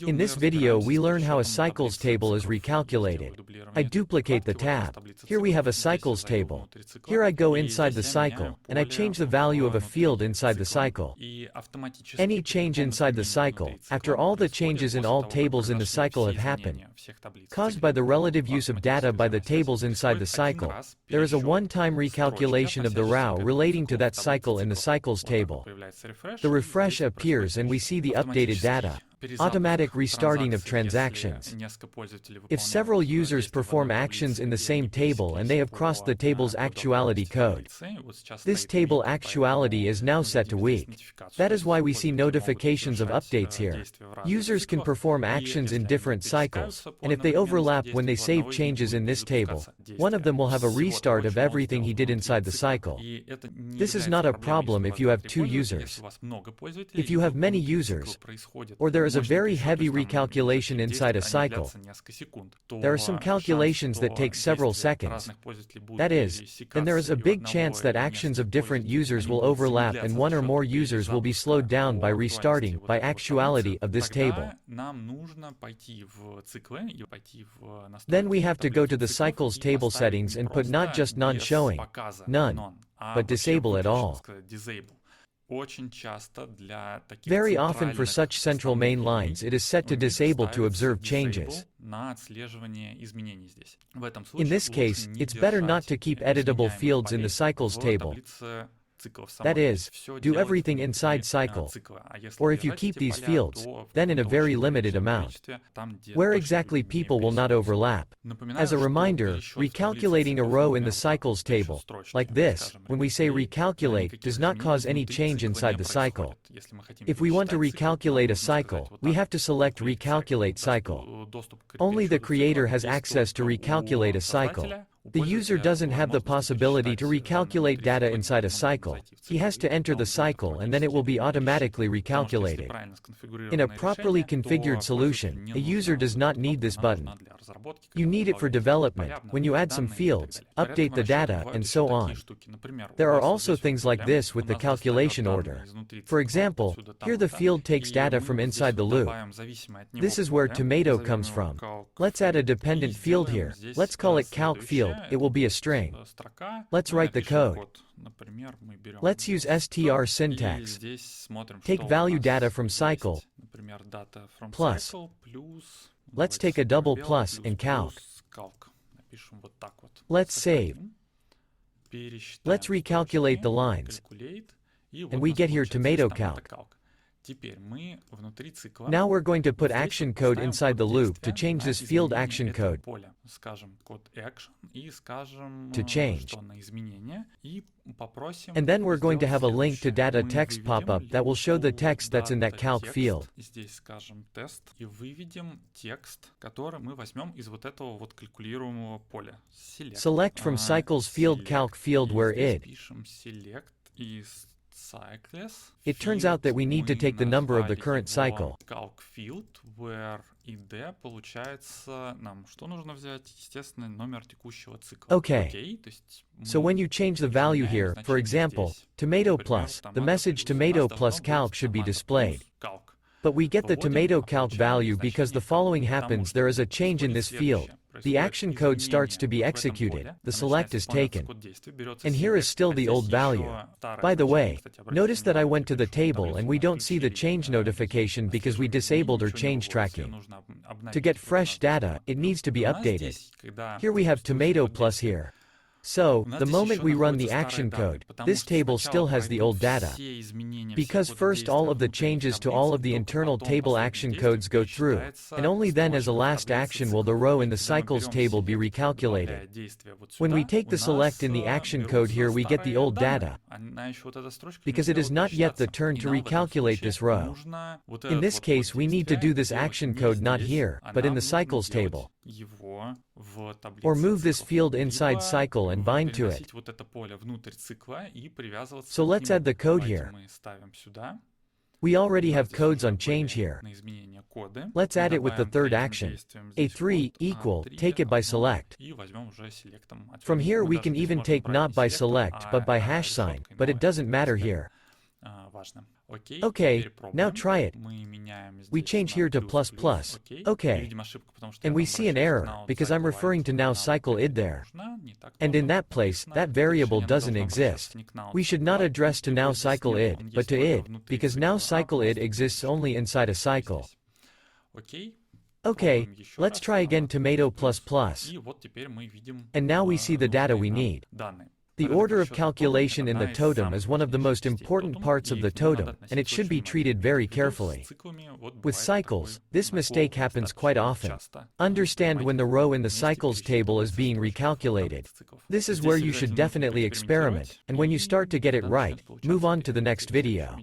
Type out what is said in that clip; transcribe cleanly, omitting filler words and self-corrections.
In this video we learn how a cycles table is recalculated. I duplicate the tab. Here we have a cycles table. Here I go inside the cycle, and I change the value of a field inside the cycle. Any change inside the cycle, after all the changes in all tables in the cycle have happened, caused by the relative use of data by the tables inside the cycle, there is a one-time recalculation of the row relating to that cycle in the cycles table. The refresh appears and we see the updated data. Automatic restarting of transactions. If several users perform actions in the same table and they have crossed the table's actuality code, this table actuality is now set to weak. That is why we see notifications of updates here. Users can perform actions in different cycles, and if they overlap when they save changes in this table, one of them will have a restart of everything he did inside the cycle. This is not a problem if you have two users. If you have many users, or there is a very heavy recalculation inside a cycle, there are some calculations that take several seconds. That is, then there is a big chance that actions of different users will overlap and one or more users will be slowed down by restarting, by actuality, of this table. Then we have to go to the cycles table settings and put not just non-showing, none, but disable it all. Very often for such central main lines it is set to disable to observe changes. In this case, it's better not to keep editable fields in the cycles table. That is, do everything inside cycle, or if you keep these fields, then in a very limited amount, where exactly people will not overlap. As a reminder, recalculating a row in the cycles table, like this, when we say recalculate, does not cause any change inside the cycle. If we want to recalculate a cycle, we have to select Recalculate Cycle. Only the creator has access to recalculate a cycle. The user doesn't have the possibility to recalculate data inside a cycle. He has to enter the cycle and then it will be automatically recalculated. In a properly configured solution, a user does not need this button. You need it for development, when you add some fields, update the data, and so on. There are also things like this with the calculation order. For example, here the field takes data from inside the loop. This is where tomato comes from. Let's add a dependent field here. Let's call it calc field. It will be a string. Let's write the code. Let's use str syntax. Take value data from cycle, plus. Let's take a double plus and calc. Let's save. Let's recalculate the lines. And we get here tomato calc. Now we're going to put action code inside the loop to change this field action code to change. And then we're going to have a link to data text pop up that will show the text that's in that calc field. Select from cycles field calc field where it turns out that we need to take the number of the current cycle. Okay. So when you change the value here, for example, tomato plus, the message tomato plus calc should be displayed. But we get the tomato calc value because the following happens: there is a change in this field. The action code starts to be executed, the select is taken. And here is still the old value. By the way, notice that I went to the table and we don't see the change notification because we disabled or change tracking. To get fresh data, it needs to be updated. Here we have tomato plus here. So, the moment we run the action code, this table still has the old data. Because first all of the changes to all of the internal table action codes go through, and only then as a last action will the row in the cycles table be recalculated. When we take the select in the action code here we get the old data, because it is not yet the turn to recalculate this row. In this case we need to do this action code not here, but in the cycles table. Or move this field inside cycle and bind to it. So let's add the code here. We already have codes on change here. Let's add it with the third action. A3 equal, take it by select. From here we can even take not by select but by hash sign, but it doesn't matter here. Okay, now try it. We change here to plus plus. Okay. And we see an error, because I'm referring to now cycle id there. And in that place, that variable doesn't exist. We should not address to now cycle id, but to id, because now cycle id exists only inside a cycle. Okay, let's try again tomato plus plus. And now we see the data we need. The order of calculation in the totem is one of the most important parts of the totem, and it should be treated very carefully. With cycles, this mistake happens quite often. Understand when the row in the cycles table is being recalculated. This is where you should definitely experiment, and when you start to get it right, move on to the next video.